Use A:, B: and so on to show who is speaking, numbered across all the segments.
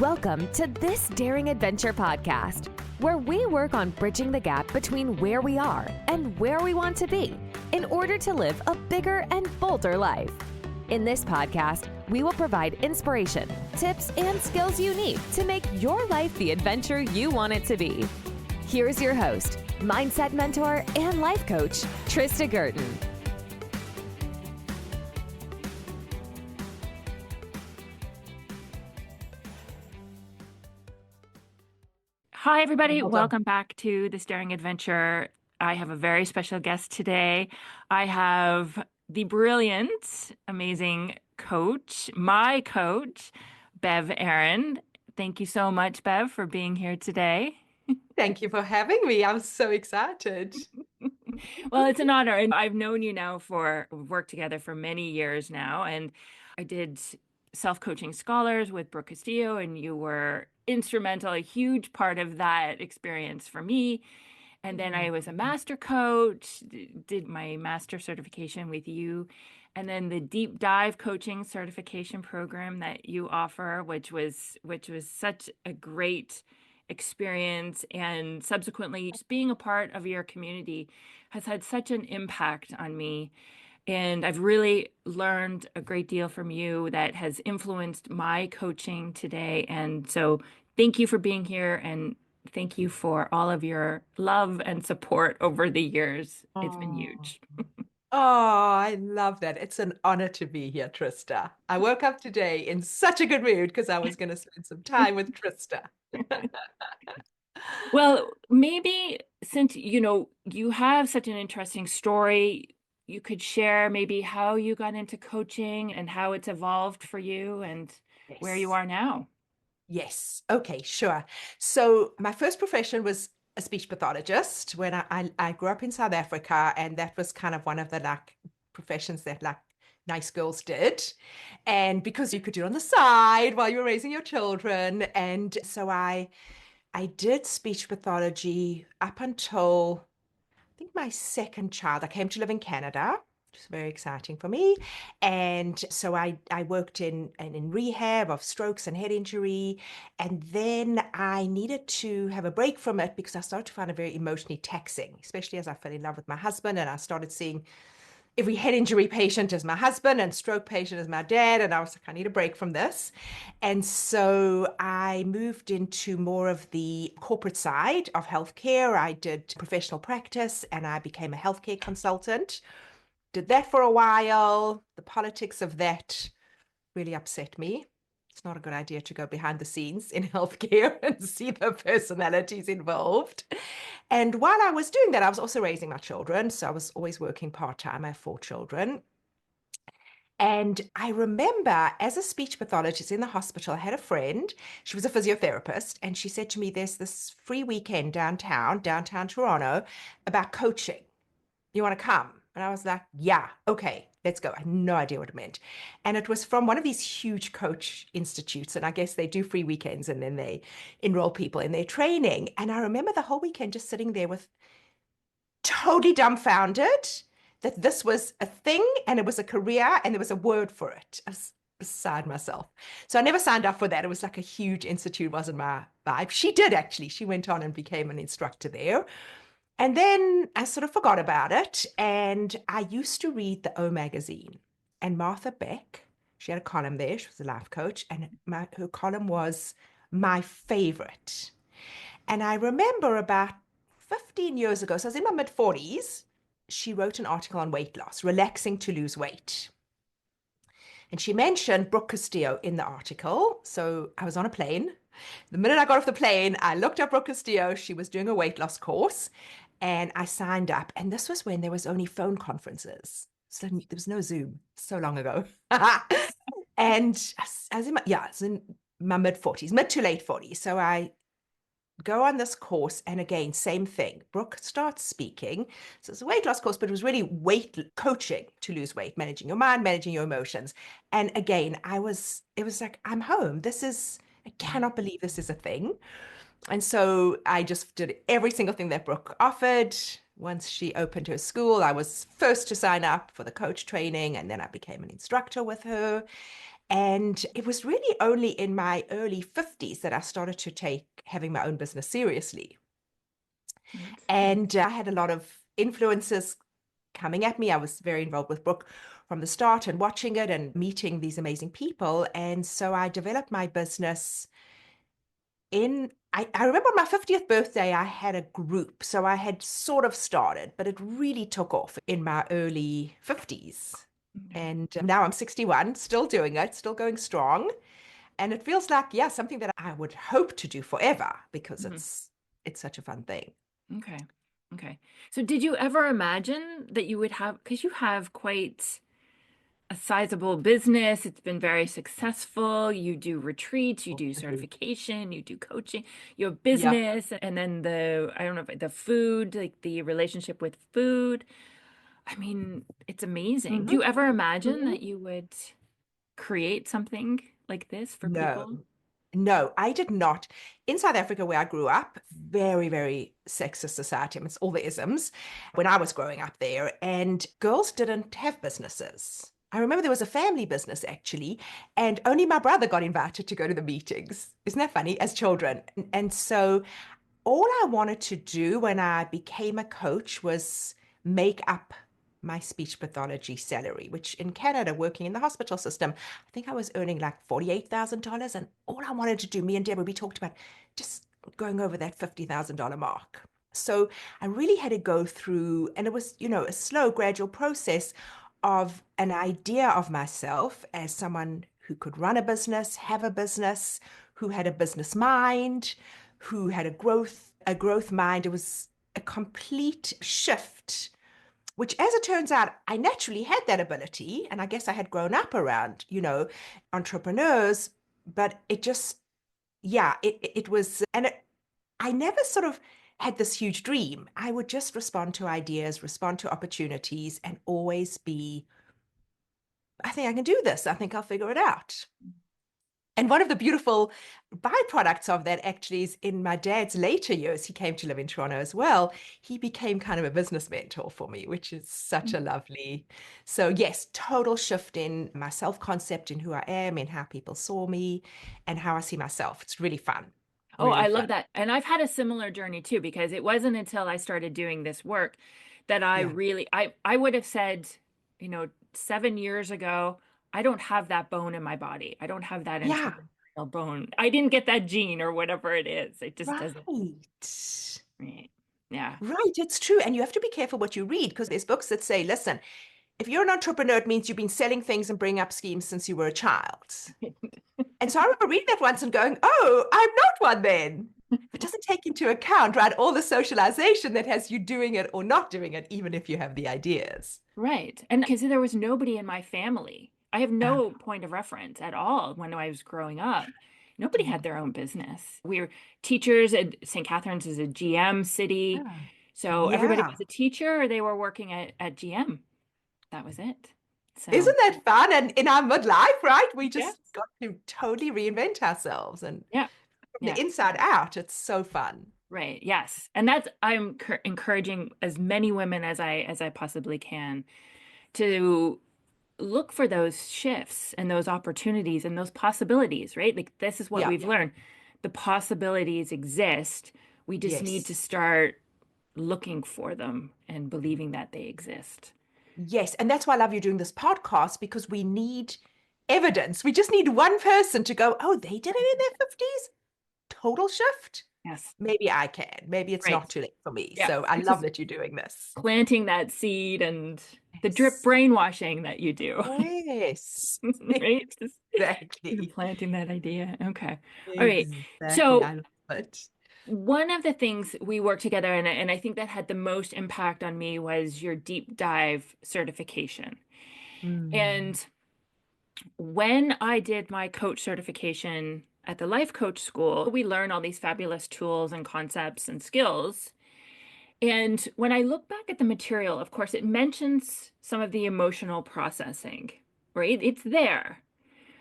A: Welcome to This Daring Adventure podcast, where we work on bridging the gap between where we are and where we want to be in order to live a bigger and bolder life. In this podcast, we will provide inspiration, tips, and skills you need to make your life the adventure you want it to be. Here's your host, mindset mentor, and life coach, Trista Gurton.
B: Hi, everybody. Welcome back to This Daring Adventure. I have a very special guest today. I have the brilliant, amazing coach, my coach, Bev Aron. Thank you so much, Bev, for being here today.
C: Thank you for having me. I'm so excited.
B: Well, it's an honor. And I've known you now we've worked together for many years now. And I did self-coaching scholars with Brooke Castillo, and you were instrumental, a huge part of that experience for me. And then I was a master coach, did my master certification with you, and then the deep dive coaching certification program that you offer, which was such a great experience. And subsequently, just being a part of your community has had such an impact on me. And I've really learned a great deal from you that has influenced my coaching today. And so thank you for being here, and thank you for all of your love and support over the years. It's been huge.
C: Oh, I love that. It's an honor to be here, Trista. I woke up today in such a good mood because I was going to spend some time with Trista.
B: Well, maybe since, you have such an interesting story, you could share maybe how you got into coaching and how it's evolved for you and where you are now.
C: Yes. Okay, sure. So my first profession was a speech pathologist when I grew up in South Africa, and that was kind of one of the professions that nice girls did. And because you could do it on the side while you were raising your children. And so I did speech pathology up until I think my second child. I came to live in Canada, which was very exciting for me. And so I worked in rehab of strokes and head injury. And then I needed to have a break from it because I started to find it very emotionally taxing, especially as I fell in love with my husband and I started seeing every head injury patient as my husband and stroke patient as my dad. And I was like, I need a break from this. And so I moved into more of the corporate side of healthcare. I did professional practice and I became a healthcare consultant. Did that for a while. The politics of that really upset me. It's not a good idea to go behind the scenes in healthcare and see the personalities involved. And while I was doing that, I was also raising my children. So I was always working part-time. I have 4 children. And I remember as a speech pathologist in the hospital, I had a friend. She was a physiotherapist. And she said to me, there's this free weekend downtown Toronto, about coaching. You want to come? And I was like, yeah, okay, let's go. I had no idea what it meant. And it was from one of these huge coach institutes. And I guess they do free weekends and then they enroll people in their training. And I remember the whole weekend just sitting there with totally dumbfounded that this was a thing and it was a career and there was a word for it. I was beside myself. So I never signed up for that. It was like a huge institute, wasn't my vibe. She did actually. She went on and became an instructor there. And then I sort of forgot about it. And I used to read the O magazine. And Martha Beck, she had a column there. She was a life coach. And her column was my favorite. And I remember about 15 years ago, so I was in my mid-40s, she wrote an article on weight loss, relaxing to lose weight. And she mentioned Brooke Castillo in the article. So I was on a plane. The minute I got off the plane, I looked up Brooke Castillo. She was doing a weight loss course. And I signed up. And this was when there was only phone conferences. So there was no Zoom. So long ago. And I was in my mid-40s, mid to late 40s. So I go on this course. And again, same thing. Brooke starts speaking. So it's a weight loss course, but it was really weight coaching to lose weight, managing your mind, managing your emotions. And again, it was like, I'm home. I cannot believe this is a thing. And so I just did every single thing that Brooke offered. Once she opened her school, I was first to sign up for the coach training, and then I became an instructor with her. And it was really only in my early 50s that I started to take having my own business seriously.
B: Right.
C: And I had a lot of influences coming at me. I was very involved with Brooke from the start and watching it and meeting these amazing people. And so I developed my business I remember on my 50th birthday, I had a group. So I had sort of started, but it really took off in my early 50s.
B: Okay.
C: And now I'm 61, still doing it, still going strong. And it feels like, yeah, something that I would hope to do forever because
B: Mhm.
C: it's such a fun thing.
B: Okay. Okay. So did you ever imagine that you would have, because you have quite a sizable business, it's been very successful. You do retreats, you do
C: Absolutely.
B: certification, you do coaching, you have
C: Yep.
B: business, and then I don't know, the food, like the relationship with food. I mean, it's amazing. Do
C: Mhm.
B: you ever imagine
C: Mhm.
B: that you would create something like this for
C: No.
B: people?
C: No, I did not. In South Africa, where I grew up, very, very sexist society. I mean, it's all the isms when I was growing up there, and girls didn't have businesses. I remember there was a family business actually, and only my brother got invited to go to the meetings. Isn't that funny? As children. And so all I wanted to do when I became a coach was make up my speech pathology salary, which in Canada, working in the hospital system, I think I was earning like $48,000. And all I wanted to do, me and Deborah, we talked about just going over that $50,000 mark. So I really had to go through, and it was, a slow, gradual process of an idea of myself as someone who could run a business, have a business, who had a business mind, who had a growth mind. It was a complete shift, which, as it turns out, I naturally had that ability. And I guess I had grown up around, entrepreneurs, but it just, yeah, it was, I never sort of had this huge dream. I would just respond to ideas, respond to opportunities, and always be, I think I can do this. I think I'll figure it out. And one of the beautiful byproducts of that actually is in my dad's later years, he came to live in Toronto as well. He became kind of a business mentor for me, which is such a lovely. So, yes, total shift in my self concept, in who I am, in how people saw me, and how I see myself. It's really fun.
B: Oh,
C: Really
B: I
C: fun.
B: love that. And I've had a similar journey too, because it wasn't until I started doing this work that
C: Yeah.
B: I would have said, 7 years ago, I don't have that bone in my body. I don't have that
C: Yeah.
B: entrepreneurial bone. I didn't get that gene or whatever it is. It just doesn't.
C: Right.
B: Right. Yeah.
C: Right. It's true. And you have to be careful what you read because there's books that say, listen, if you're an entrepreneur, it means you've been selling things and bringing up schemes since you were a child. And so I remember reading that once and going, oh, I'm not one then. It doesn't take into account, right, all the socialization that has you doing it or not doing it, even if you have the ideas.
B: Right. And because there was nobody in my family. I have
C: Ah,
B: no point of reference at all when I was growing up. Nobody had their own business. We were teachers at St. Catherine's is a GM city.
C: yeah.
B: So everybody
C: Yeah.
B: was a teacher or they were working at GM. That was it. So,
C: Isn't that fun? And in our midlife, right, we
B: yes.
C: just got to totally reinvent ourselves and
B: Yeah.
C: from the
B: Yes.
C: inside out. It's so fun.
B: Right. Yes. And I'm encouraging as many women as I possibly can to look for those shifts and those opportunities and those possibilities, right? Like this is what
C: Yeah.
B: we've learned. The possibilities exist. We just need to
C: Yes.
B: start looking for them and believing that they exist.
C: Yes. And that's why I love you doing this podcast because we need evidence. We just need one person to go, oh, they did it in their 50s. Total shift.
B: Yes.
C: Maybe I can. Maybe it's
B: Right.
C: not too late for me.
B: Yeah.
C: So I
B: It's
C: love
B: just
C: that you're doing this.
B: planting that seed and the drip
C: Yes.
B: brainwashing that you do,
C: Yes.
B: right? Just
C: Exactly.
B: planting that idea. Okay. All right.
C: Exactly.
B: So
C: I love it.
B: one of the things we worked together, and I think that had the most impact on me, was your deep dive certification.
C: Mm.
B: And when I did my coach certification at the life coach school, we learn all these fabulous tools and concepts and skills. And when I look back at the material, of course, it mentions some of the emotional processing, right? It's there.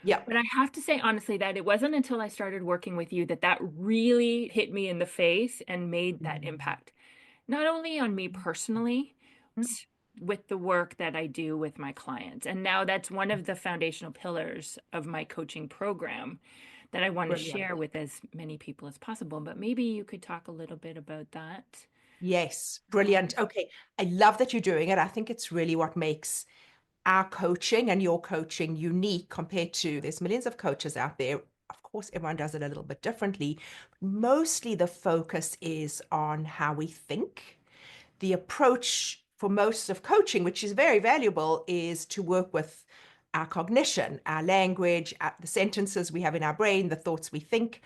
C: Yep.
B: But I have to say honestly that it wasn't until I started working with you that that really hit me in the face and made that
C: Mm.
B: impact, not only on me personally, with the work that I do with my clients. And now that's one of the foundational pillars of my coaching program that I want to
C: Brilliant.
B: share with as many people as possible. But maybe you could talk a little bit about that.
C: Yes, brilliant. Okay, I love that you're doing it. I think it's really what makes our coaching and your coaching unique compared to there's millions of coaches out there. Of course, everyone does it a little bit differently. Mostly the focus is on how we think. The approach for most of coaching, which is very valuable, is to work with our cognition, our language, the sentences we have in our brain, the thoughts we think,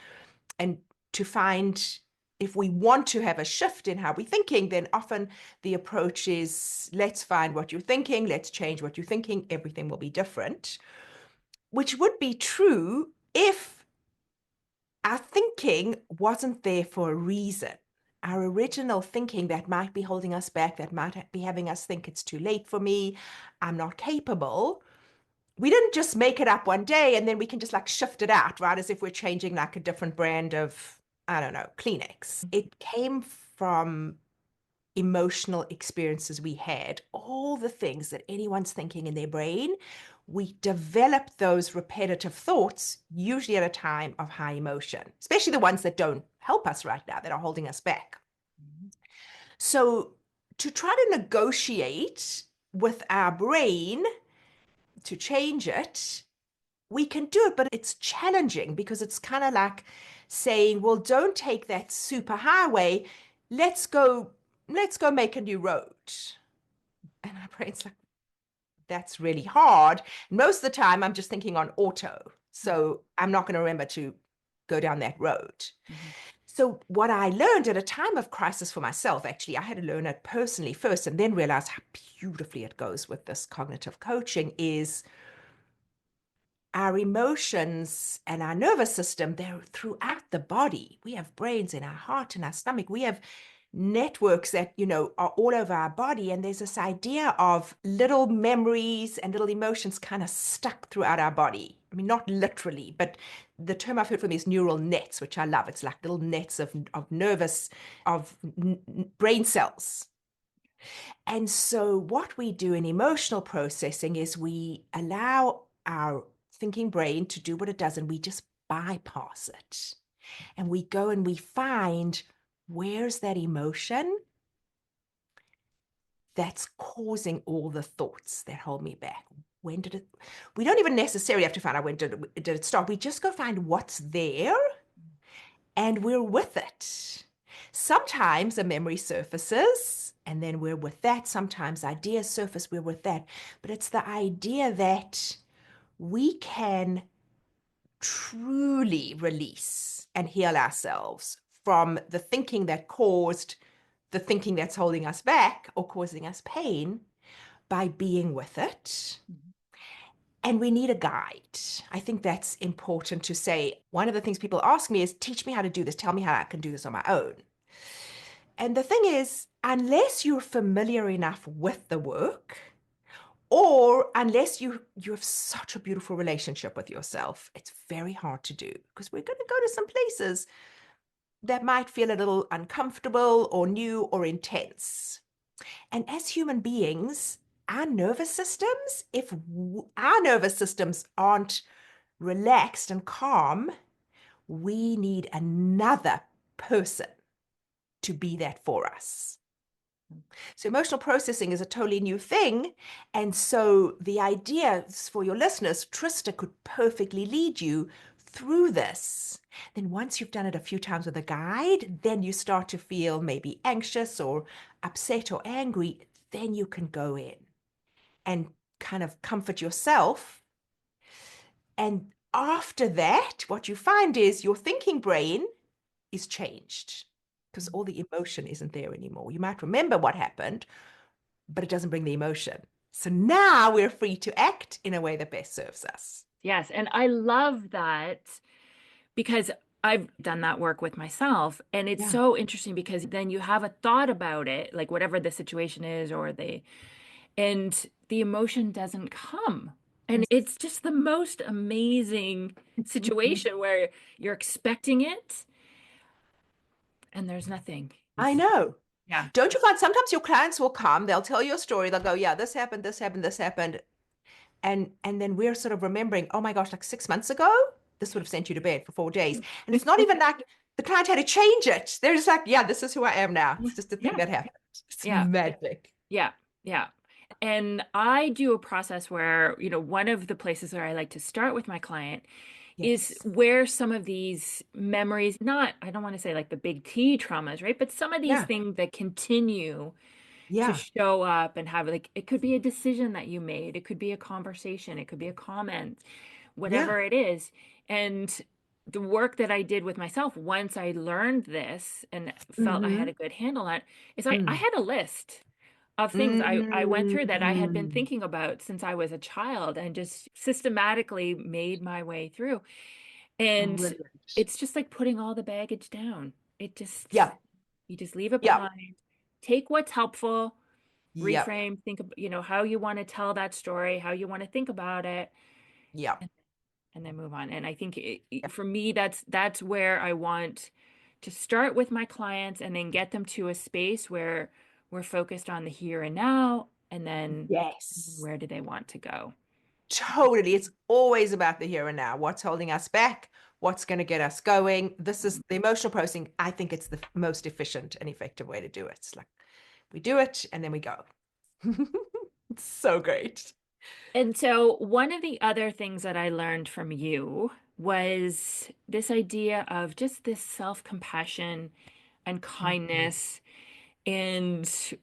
C: and to find if we want to have a shift in how we're thinking, then often the approach is let's find what you're thinking, let's change what you're thinking, everything will be different, which would be true if our thinking wasn't there for a reason. Our original thinking that might be holding us back, that might be having us think it's too late for me, I'm not capable. We didn't just make it up one day and then we can just like shift it out, right? As if we're changing like a different brand of, I don't know, Kleenex. It came from emotional experiences we had, all the things that anyone's thinking in their brain. We develop those repetitive thoughts, usually at a time of high emotion, especially the ones that don't help us right now, that are holding us back. So to try to negotiate with our brain to change it, we can do it, but it's challenging because it's kind of like saying, well, don't take that super highway. Let's go make a new road. And our brain's like, that's really hard. Most of the time, I'm just thinking on auto. So I'm not going to remember to go down that road.
B: Mm-hmm.
C: So what I learned at a time of crisis for myself, actually, I had to learn it personally first and then realize how beautifully it goes with this cognitive coaching, is our emotions and our nervous system, they're throughout the body. We have brains in our heart and our stomach. We have networks that, are all over our body. And there's this idea of little memories and little emotions kind of stuck throughout our body. I mean, not literally, but the term I've heard from is neural nets, which I love. It's like little nets of brain cells. And so what we do in emotional processing is we allow our thinking brain to do what it does, and we just bypass it. And we go and we find, where's that emotion that's causing all the thoughts that hold me back? We don't even necessarily have to find out when did it start. We just go find what's there and we're with it. Sometimes a memory surfaces and then we're with that. Sometimes ideas surface, we're with that. But it's the idea that we can truly release and heal ourselves from the thinking that caused the thinking that's holding us back or causing us pain by being with it. Mm-hmm. And we need a guide. I think that's important to say. One of the things people ask me is, teach me how to do this. Tell me how I can do this on my own. And the thing is, unless you're familiar enough with the work, or unless you have such a beautiful relationship with yourself, it's very hard to do, because we're going to go to some places that might feel a little uncomfortable or new or intense. And as human beings, our nervous systems, if our nervous systems aren't relaxed and calm, we need another person to be that for us. So emotional processing is a totally new thing. And so the idea for your listeners, Trista could perfectly lead you through this. Then once you've done it a few times with a guide, then you start to feel maybe anxious or upset or angry. Then you can go in and kind of comfort yourself. And after that, what you find is your thinking brain is changed, because all the emotion isn't there anymore. You might remember what happened, but it doesn't bring the emotion. So now we're free to act in a way that best serves us.
B: Yes. And I love that, because I've done that work with myself. And it's so interesting, because then you have a thought about it, like whatever the situation is, and the emotion doesn't come. And it's just the most amazing situation where you're expecting it and there's nothing.
C: I know.
B: Yeah.
C: Don't you find sometimes your clients will come, they'll tell you a story, they'll go, yeah, this happened, this happened, this happened. And then we're sort of remembering, oh my gosh, like 6 months ago, this would have sent you to bed for 4 days. And it's not even like the client had to change it. They're just like, yeah, this is who I am now. It's just a thing
B: Yeah.
C: that happened. It's
B: Yeah.
C: magic.
B: Yeah. Yeah. And I do a process where, one of the places where I like to start with my client is
C: Yes.
B: where some of these memories, I don't want to say like the big T traumas, right? But some of these
C: Yeah.
B: things that continue to
C: Yeah.
B: show up and have, like, it could be a decision that you made, it could be a conversation, it could be a comment,
C: Yeah.
B: whatever it is. And the work that I did with myself once I learned this and felt I had
C: Mm-hmm.
B: a good handle on it is I
C: Mm.
B: had a list of things I went through that I had been
C: Mm.
B: thinking about since I was a child and just systematically made my way through. And
C: Brilliant.
B: it's just like putting all the baggage down. It just,
C: Yeah.
B: you just leave it
C: Yeah.
B: behind. Take what's helpful,
C: Yeah.
B: reframe, think of, how you want to tell that story, how you want to think about it,
C: Yeah.
B: and then move on. And I think for me, that's where I want to start with my clients and then get them to a space where we're focused on the here and now, and then
C: Yes.
B: where do they want to go?
C: Totally. It's always about the here and now. What's holding us back? What's going to get us going? This is the emotional processing. I think it's the most efficient and effective way to do it. It's like we do it and then we go. It's so great.
B: And so one of the other things that I learned from you was this idea of just this self-compassion and
C: Mhm.
B: kindness and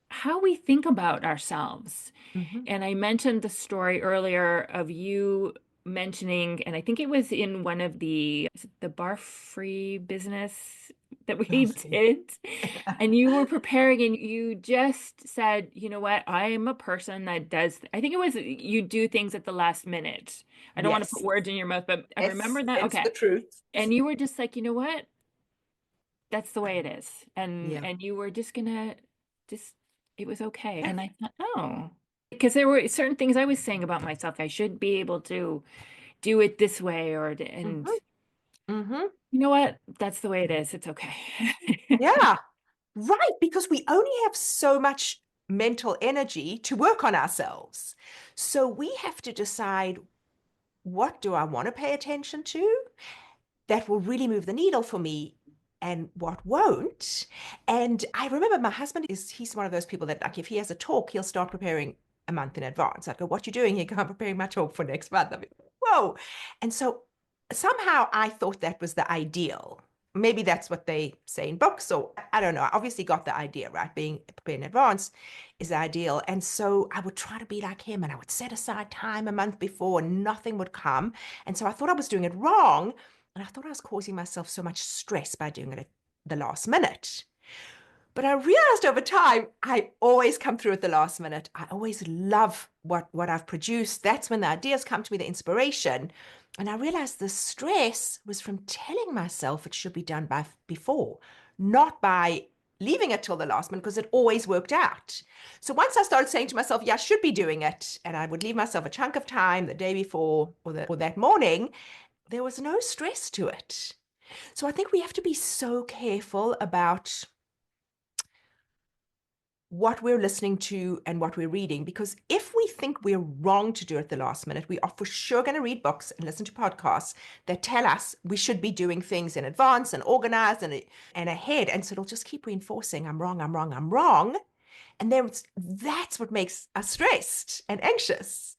B: how we think about ourselves.
C: Mhm.
B: And I mentioned the story earlier of you mentioning, and I think it was in one of the bar-free business that we
C: Lovely.
B: did. And you were preparing and you just said, you know what, I am a person that does, I think it was you do things at the last minute. I don't want to put
C: Yes.
B: words in your mouth, but I
C: Yes.
B: remember that.
C: Hence
B: Okay.
C: the truth.
B: And you were just like, you know what? That's the way it is. And
C: Yeah.
B: and you were just gonna just it was okay. And I thought, oh, because there were certain things I was saying about myself. I should be able to do it this way and
C: Mm-hmm. Mm-hmm.
B: you know what? That's the way it is. It's okay.
C: Yeah. Right. Because we only have so much mental energy to work on ourselves. So we have to decide, what do I want to pay attention to that will really move the needle for me and what won't? And I remember my husband he's one of those people that, like, if he has a talk, he'll start preparing a month in advance. I go, what you doing? He go, I'm preparing my talk for next month. I'm like, whoa. And so somehow I thought that was the ideal. Maybe that's what they say in books. So I don't know. I obviously got the idea, right? Being prepared in advance is ideal. And so I would try to be like him and I would set aside time a month before and nothing would come. And so I thought I was doing it wrong. And I thought I was causing myself so much stress by doing it at the last minute. But I realized over time, I always come through at the last minute. I always love what I've produced. That's when the ideas come to me, the inspiration. And I realized the stress was from telling myself it should be done by before, not by leaving it till the last minute, because it always worked out. So once I started saying to myself, yeah, I should be doing it, and I would leave myself a chunk of time the day before or that morning, there was no stress to it. So I think we have to be so careful about what we're listening to and what we're reading, because if we think we're wrong to do it at the last minute, we are for sure going to read books and listen to podcasts that tell us we should be doing things in advance and organized and ahead. And so it'll just keep reinforcing, I'm wrong, I'm wrong, I'm wrong. And then that's what makes us stressed and anxious.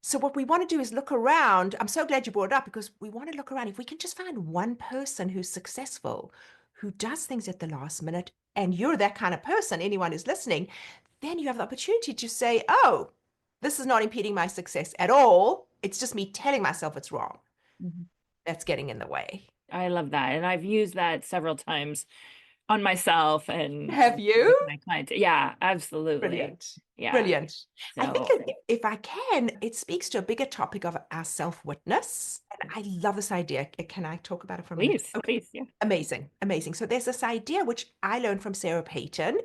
C: So what we want to do is look around. I'm so glad you brought it up, because we want to look around. If we can just find one person who's successful, who does things at the last minute, and you're that kind of person, anyone who's listening, then you have the opportunity to say, oh, this is not impeding my success at all. It's just me telling myself it's wrong.
B: Mhm.
C: That's getting in the way.
B: I love that. And I've used that several times on myself and
C: Have you?
B: with my clients. Yeah, absolutely.
C: Brilliant.
B: Yeah.
C: Brilliant. I think
B: So
C: if I can, it speaks to a bigger topic of our self-witness. And I love this idea. Can I talk about it for a minute?
B: please,
C: Okay.
B: please, yeah.
C: Amazing. Amazing. So there's this idea which I learned from Sarah Payton,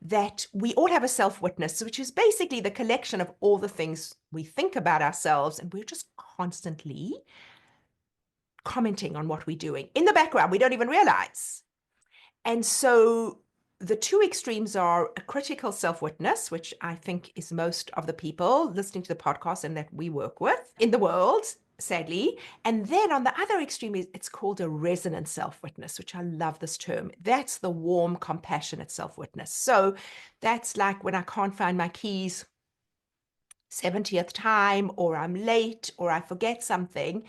C: that we all have a self-witness, which is basically the collection of all the things we think about ourselves, and we're just constantly commenting on what we're doing in the background. We don't even realize. And so the two extremes are a critical self-witness, which I think is most of the people listening to the podcast and that we work with in the world, sadly. And then on the other extreme, it's called a resonant self-witness, which I love this term. That's the warm, compassionate self-witness. So that's like when I can't find my keys 70th time, or I'm late, or I forget something.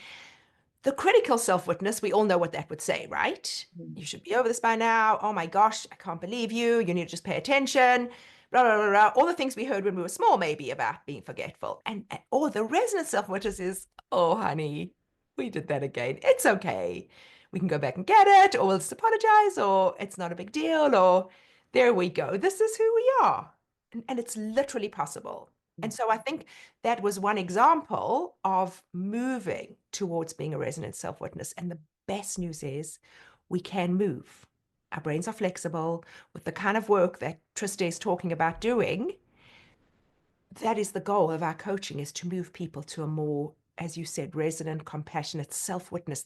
C: The critical self-witness, we all know what that would say, right? You should be over this by now. Oh my gosh, I can't believe you. You need to just pay attention. Blah, blah, blah, blah. All the things we heard when we were small, maybe about being forgetful. Or the resonant self-witness is, oh, honey, we did that again. It's okay. We can go back and get it, or we'll just apologize, or it's not a big deal, or there we go. This is who we are. And it's literally possible. And so I think that was one example of moving towards being a resonant self-witness. And the best news is we can move. Our brains are flexible with the kind of work that Trista is talking about doing. That is the goal of our coaching, is to move people to a more, as you said, resonant, compassionate self-witness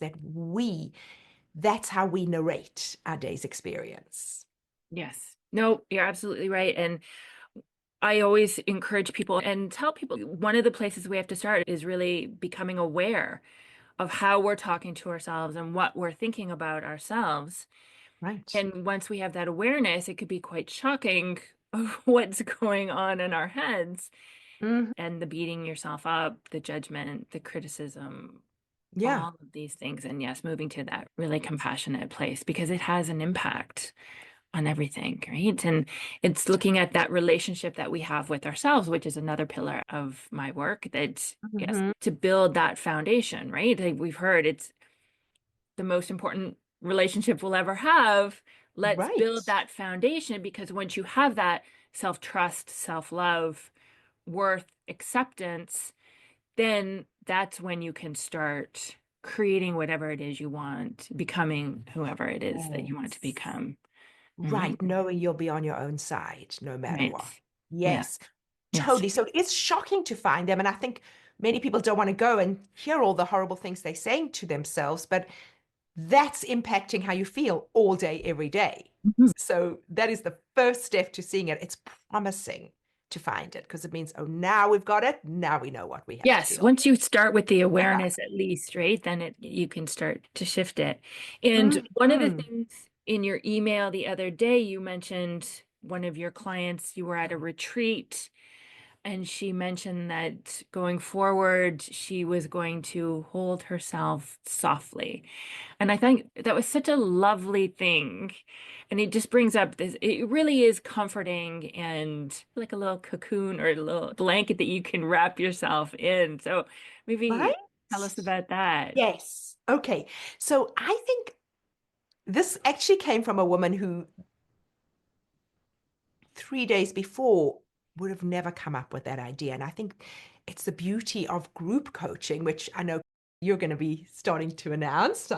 C: that's how we narrate our day's experience.
B: Yes. No, you're absolutely right. And I always encourage people and tell people one of the places we have to start is really becoming aware of how we're talking to ourselves and what we're thinking about ourselves.
C: Right.
B: And once we have that awareness, it could be quite shocking of what's going on in our heads
C: Mhm.
B: and the beating yourself up, the judgment, the criticism,
C: Yeah.
B: all of these things. And yes, moving to that really compassionate place because it has an impact on everything, right? And it's looking at that relationship that we have with ourselves, which is another pillar of my work that, yes,
C: Mhm.
B: to build that foundation, right? Like we've heard it's the most important relationship we'll ever have. Let's
C: Right.
B: build that foundation because once you have that self-trust, self-love, worth, acceptance, then that's when you can start creating whatever it is you want, becoming whoever it is that you want to
C: Yes.
B: become. Right?
C: Right, knowing you'll be on your own side no matter
B: Right.
C: what.
B: Yeah.
C: Yes,
B: Yes.
C: totally. So it's shocking to find them. And I think many people don't want to go and hear all the horrible things they're saying to themselves, but that's impacting how you feel all day, every day.
B: Mhm.
C: So that is the first step to seeing it. It's promising to find it because it means, oh, now we've got it. Now we know what we have to
B: Yes.
C: deal
B: Once you start with the awareness, at least, right, then you can start to shift it. And
C: with.
B: one of the
C: Mhm.
B: things in your email the other day, you mentioned one of your clients, you were at a retreat. And she mentioned that going forward, she was going to hold herself softly. And I think that was such a lovely thing. And it just brings up this, it really is comforting and like a little cocoon or a little blanket that you can wrap yourself in. So
C: Right?
B: maybe tell us about that.
C: Yes. Okay. So I think this actually came from a woman who 3 days before would have never come up with that idea. And I think it's the beauty of group coaching, which I know you're going to be starting to announce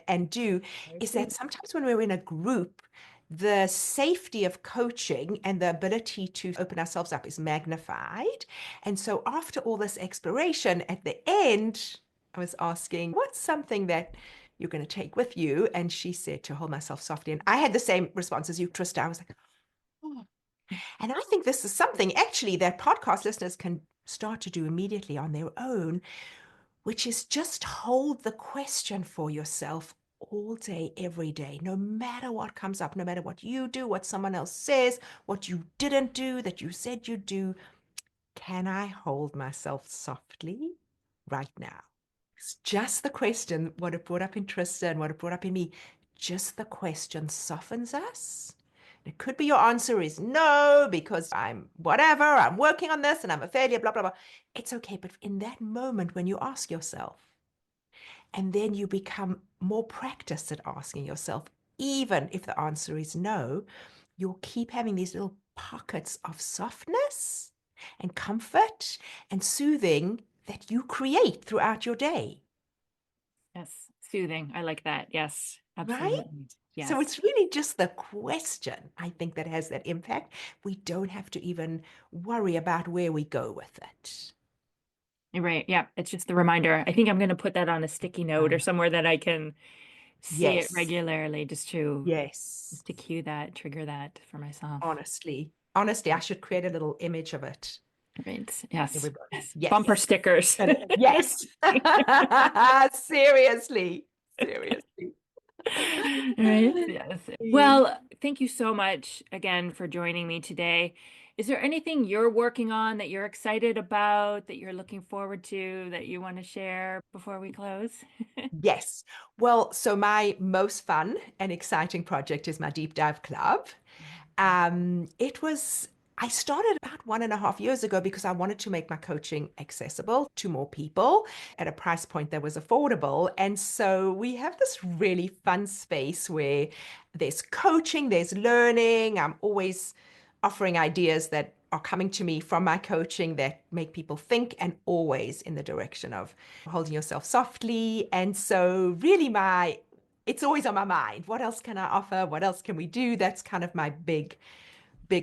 C: and do, is that sometimes when we're in a group, the safety of coaching and the ability to open ourselves up is magnified. And so after all this exploration, at the end, I was asking, what's something that you're going to take with you? And she said to hold myself softly. And I had the same response as you, Trista. I was like, oh. And I think this is something actually that podcast listeners can start to do immediately on their own, which is just hold the question for yourself all day, every day, no matter what comes up, no matter what you do, what someone else says, what you didn't do that you said you'd do. Can I hold myself softly right now? It's just the question, what it brought up in Trista and what it brought up in me, just the question softens us. It could be your answer is no, because I'm whatever, I'm working on this and I'm a failure, blah, blah, blah. It's okay. But in that moment, when you ask yourself, and then you become more practiced at asking yourself, even if the answer is no, you'll keep having these little pockets of softness and comfort and soothing that you create throughout your day.
B: Yes. Soothing. I like that. Yes.
C: Right?
B: Absolutely.
C: So
B: Yes.
C: it's really just the question, I think, that has that impact. We don't have to even worry about where we go with it.
B: You're right. Yeah. It's just the reminder. I think I'm going to put that on a sticky note or somewhere that I can see it
C: Yes.
B: regularly just
C: Yes.
B: to cue that, trigger that for myself.
C: Honestly, I should create a little image of it.
B: Right. Yes.
C: Everybody.
B: Yes.
C: Yes.
B: Bumper stickers.
C: Yes. Seriously.
B: Right. Yes. Well, thank you so much again for joining me today. Is there anything you're working on that you're excited about, that you're looking forward to, that you want to share before we close?
C: Yes. Well, so my most fun and exciting project is my deep dive club. I started about 1.5 years ago because I wanted to make my coaching accessible to more people at a price point that was affordable. And so we have this really fun space where there's coaching, there's learning. I'm always offering ideas that are coming to me from my coaching that make people think, and always in the direction of holding yourself softly. And so really it's always on my mind. What else can I offer? What else can we do? That's kind of my big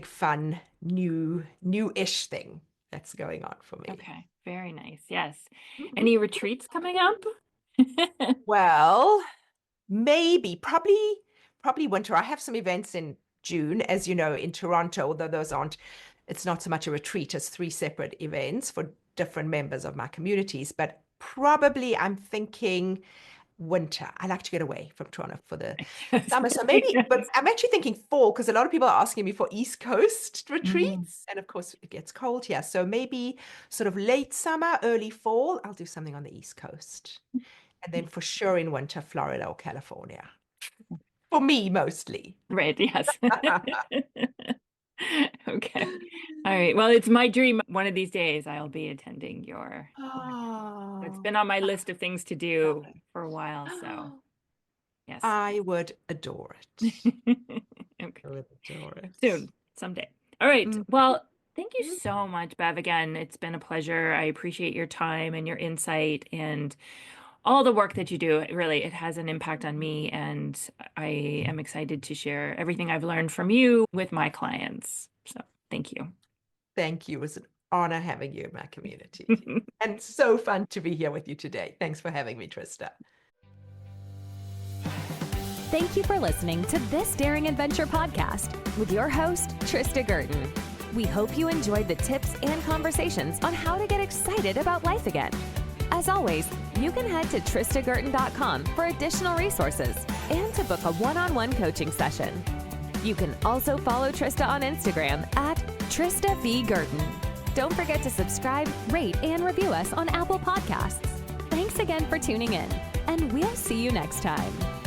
C: fun new-ish thing that's going on for me.
B: Okay. Very nice. Yes.
C: Mhm.
B: Any retreats coming up?
C: Well, probably winter. I have some events in June, as you know, in Toronto, although it's not so much a retreat as 3 separate events for different members of my communities, but probably I'm thinking winter. I like to get away from Toronto for the summer. So maybe, but I'm actually thinking fall, because a lot of people are asking me for East Coast retreats. And of course, it gets cold here. So maybe sort of late summer, early fall, I'll do something on the East Coast. And then for sure in winter, Florida or California. For me, mostly.
B: Right. Yes. Okay. All right. Well, it's my dream. One of these days, I'll be attending your. It's been on my list of things to do for a while. So, yes.
C: I would adore it.
B: Okay.
C: I would adore it.
B: Soon, someday. All right.
C: Mm.
B: Well, thank you so much, Bev. Again, it's been a pleasure. I appreciate your time and your insight and all the work that you do. Really, it has an impact on me, and I am excited to share everything I've learned from you with my clients. So, thank you.
C: Thank you. It was an honor having you in my community. And so fun to be here with you today. Thanks for having me, Trista.
A: Thank you for listening to this Daring Adventure podcast with your host, Trista Gurton. We hope you enjoyed the tips and conversations on how to get excited about life again. As always, you can head to tristagurton.com for additional resources and to book a one-on-one coaching session. You can also follow Trista on Instagram at Trista V. Gurton. Don't forget to subscribe, rate, and review us on Apple Podcasts. Thanks again for tuning in, and we'll see you next time.